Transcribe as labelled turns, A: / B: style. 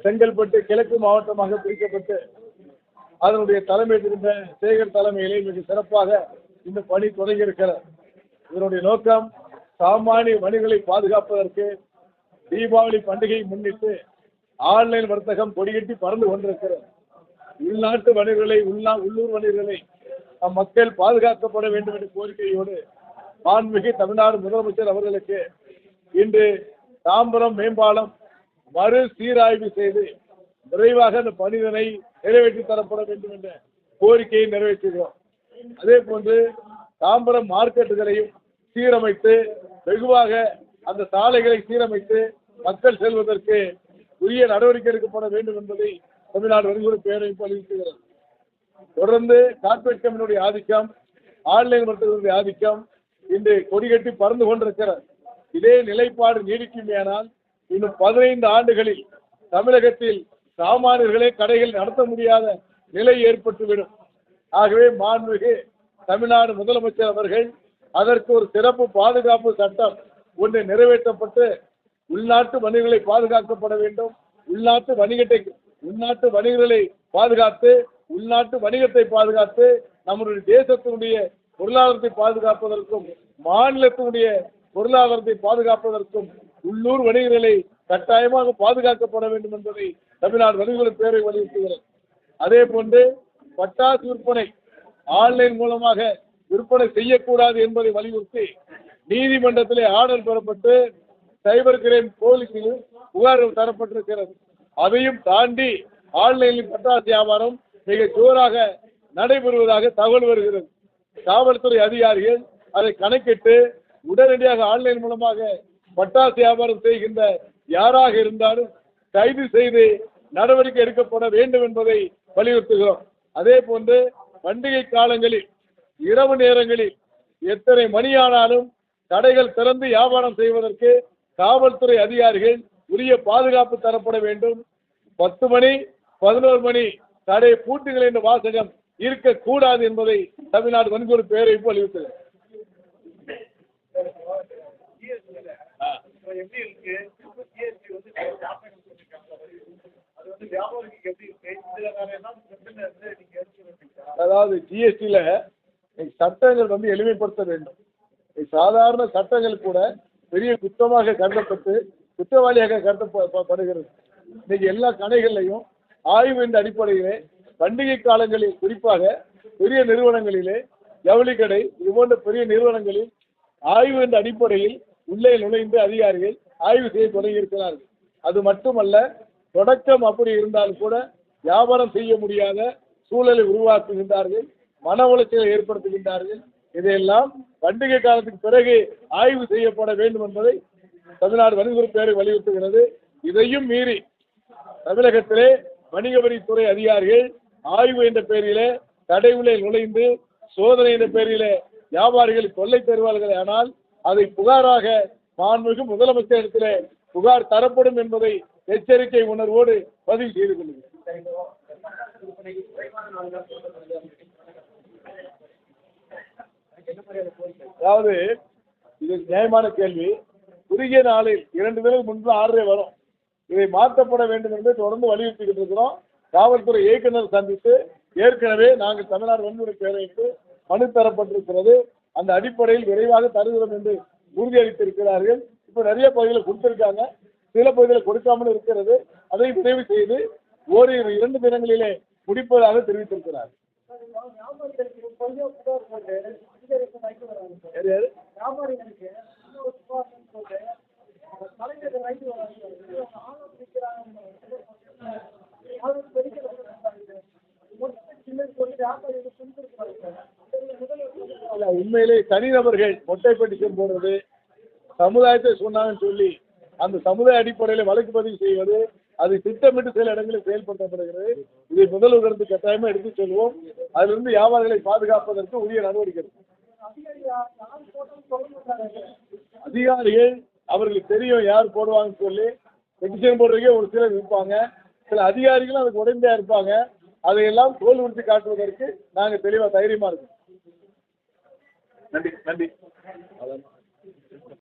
A: செங்கல்பட்டு கிழக்கு மாவட்டமாக பிரிக்கப்பட்டு அதனுடைய தலைமை இருந்த சேகர் தலைமையிலே மிக சிறப்பாக இந்த பணி தொடங்கியிருக்கிறது. இதனுடைய நோக்கம் சாமானிய வணிகர்களை பாதுகாப்பதற்கு தீபாவளி பண்டிகையை முன்னிட்டு ஆன்லைன் வர்த்தகம் கொடிகட்டி பறந்து கொண்டிருக்கிறது. உள்நாட்டு வணிகர்களை உள்ளூர் வணிகர்களை நம் மக்கள் பாதுகாக்கப்பட வேண்டும் என்ற கோரிக்கையோடு மாண்புமிகு தமிழ்நாடு முதலமைச்சர் அவர்களுக்கு இன்று தாம்பரம் மேம்பாலம் மறு சீராய்வு செய்து விரைவாக அந்த பணியினை நிறைவேற்றி தரப்பட வேண்டும் என்ற கோரிக்கையை நிறைவேற்றுகிறோம். அதே போன்று தாம்பரம் மார்க்கெட்டுகளையும் சீரமைத்து வெகுவாக அந்த சாலைகளை சீரமைத்து மக்கள் செல்வதற்கு உரிய நடவடிக்கை எடுக்கப்பட வேண்டும் என்பதை தமிழ்நாடு வணிகர் பேரமைப்பு வலியுறுத்துகிறது. தொடர்ந்து கார்ப்பரேட் கம்பெனியுடைய ஆதிக்கம், ஆன்லைன் வர்த்தகத்தினுடைய ஆதிக்கம் இன்று கொடிகட்டி பறந்து கொண்டிருக்கிறது. இதே நிலைப்பாடு நீடிக்குமேயானால் இன்னும் 15 ஆண்டுகளில் தமிழகத்தில் சாமானியர்களே கடைகள் நடத்த முடியாத நிலை ஏற்பட்டுவிடும். ஆகவே மாண்புமிகு தமிழ்நாடு முதலமைச்சர் அவர்கள் அதற்கு ஒரு சிறப்பு பாதுகாப்பு சட்டம் ஒன்று நிறைவேற்றப்பட்டு உள்நாட்டு வணிகர்களை பாதுகாக்கப்பட வேண்டும். உள்நாட்டு வணிகர்களை பாதுகாத்து உள்நாட்டு வணிகத்தை பாதுகாத்து நம்முடைய தேசத்தினுடைய பொருளாதாரத்தை பாதுகாப்பதற்கும் மாநிலத்தினுடைய பொருளாதாரத்தை பாதுகாப்பதற்கும் உள்ளூர் வணிகர்களை கட்டாயமாக பாதுகாக்கப்பட வேண்டும் என்பதை தமிழ்நாடு வணிகர்கள் பேரை வலியுறுத்துகிறது. அதே போன்று பட்டாசு விற்பனை ஆன்லைன் மூலமாக விற்பனை செய்யக்கூடாது என்பதை வலியுறுத்தி நீதிமன்றத்திலே ஆர்டர் பெறப்பட்டு சைபர் கிரைம் போலீசில் புகார் தரப்பட்டிருக்கிறது. அதையும் தாண்டி ஆன்லைனில் பட்டாசு வியாபாரம் மிக ஜோராக நடைபெறுவதாக தகவல் வருகிறது. காவல்துறை அதிகாரிகள் அதை கணக்கிட்டு உடனடியாக ஆன்லைன் மூலமாக பட்டாசு வியாபாரம் செய்கின்ற யாராக இருந்தாலும் கைது செய்து நடவடிக்கை எடுக்கப்பட வேண்டும் என்பதை வலியுறுத்துகிறோம். அதே போன்று பண்டிகை காலங்களில் இரவு நேரங்களில் எத்தனை மணியானாலும் கடைகள் திறந்து வியாபாரம் செய்வதற்கு காவல்துறை அதிகாரிகள் உரிய பாதுகாப்பு தரப்பட வேண்டும். 10 மணி 11 மணி கடை பூட்டுகள் என்ற வாசகம் இருக்கக்கூடாது என்பதை தமிழ்நாடு வணிகர் பேரமைப்பு வலியுறுத்துகிறது. அதாவது ஜிஎஸ்டியில சட்டங்கள் எளிமைப்படுத்த வேண்டும். சாதாரண சட்டங்கள் கூட பெரிய குற்றமாக கருதப்பட்டு குற்றவாளியாக கருதப்படுகிறது. இன்னைக்கு எல்லா கடைகள்லையும் ஆய்வு என்ற அடிப்படையிலே பண்டிகை காலங்களில் குறிப்பாக பெரிய நிறுவனங்களிலே ஜவுளி கடை இது போன்ற பெரிய நிறுவனங்களில் ஆய்வு என்ற அடிப்படையில் உள்ளே நுழைந்து அதிகாரிகள் ஆய்வு செய்ய தொடங்கியிருக்கிறார்கள். அது மட்டுமல்ல, தொடக்கம் அப்படி இருந்தாலும் கூட வியாபாரம் செய்ய முடியாத சூழலை உருவாக்குகின்றார்கள், மன உளைச்சலை ஏற்படுத்துகின்றார்கள். இதையெல்லாம் பண்டிகை காலத்துக்கு பிறகு ஆய்வு செய்யப்பட வேண்டும் என்பதை தமிழ்நாடு வணிகர் பேரை வலியுறுத்துகிறது. இதையும் மீறி தமிழகத்திலே வணிக வரித்துறை அதிகாரிகள் ஆய்வு என்ற பெயரிலே கடை உள்ளே நுழைந்து சோதனை என்ற பெயரிலே வியாபாரிகள் கொள்ளை தருவார்கள். ஆனால் அதை புகாராக மாண்புமிகு முதலமைச்சரிடத்திலே புகார் தரப்படும் என்பதை எச்சரிக்கை உணர்வோடு பதிவு செய்து கொள்கிறேன். அதாவது இது நியாயமான கேள்வி. குறுகிய நாளில் 2 தினங்களுக்கு முன்பு ஆர்டரே வரும். இதை மாற்றப்பட வேண்டும் என்று தொடர்ந்து வலியுறுத்திக்கிட்டு இருக்கிறோம். காவல்துறை இயக்குநர் சந்தித்து ஏற்கனவே நாங்கள் தமிழ்நாடு வன்முறை பேரவைக்கு மனு தரப்பட்டிருக்கிறது. அந்த அடிப்படையில் விரைவாக தருகிறோம் என்று உறுதியளித்திருக்கிறார்கள். இப்போ நிறைய பகுதிகளை கொடுத்திருக்காங்க, சில பகுதிகளை கொடுக்காமல் இருக்கிறது. அதை நிறைவு செய்து ஓரிரு 2 தினங்களிலே முடிப்பதாக தெரிவித்திருக்கிறார். உண்மையிலே தனிநபர்கள் மொட்டை பெட்டிஷன் போடுறது, சமுதாயத்தை சொன்னாங்கன்னு சொல்லி அந்த சமுதாய அடிப்படையில் வழக்கு பதிவு செய்வது, அது திட்டமிட்டு சில இடங்களில் செயல்படுத்தப்படுகிறது. இதை முதல்வருக்கு கட்டாயமா எடுத்து செல்வோம். அதிலிருந்து வியாபாரிகளை பாதுகாப்பதற்கு உரிய நடவடிக்கை எடுக்கும். அதிகாரிகள் அவர்களுக்கு தெரியும் யார் போடுவாங்கன்னு சொல்லி பெட்டிஷன் போடுறதுக்கே ஒரு சிலர் இருப்பாங்க. சில அதிகாரிகளும் அதுக்கு உடனடியாக இருப்பாங்க. அதையெல்லாம் தோல் உறுத்தி காட்டுவதற்கு நாங்கள் தெளிவாக தைரியமாக இருக்கோம். நன்றி.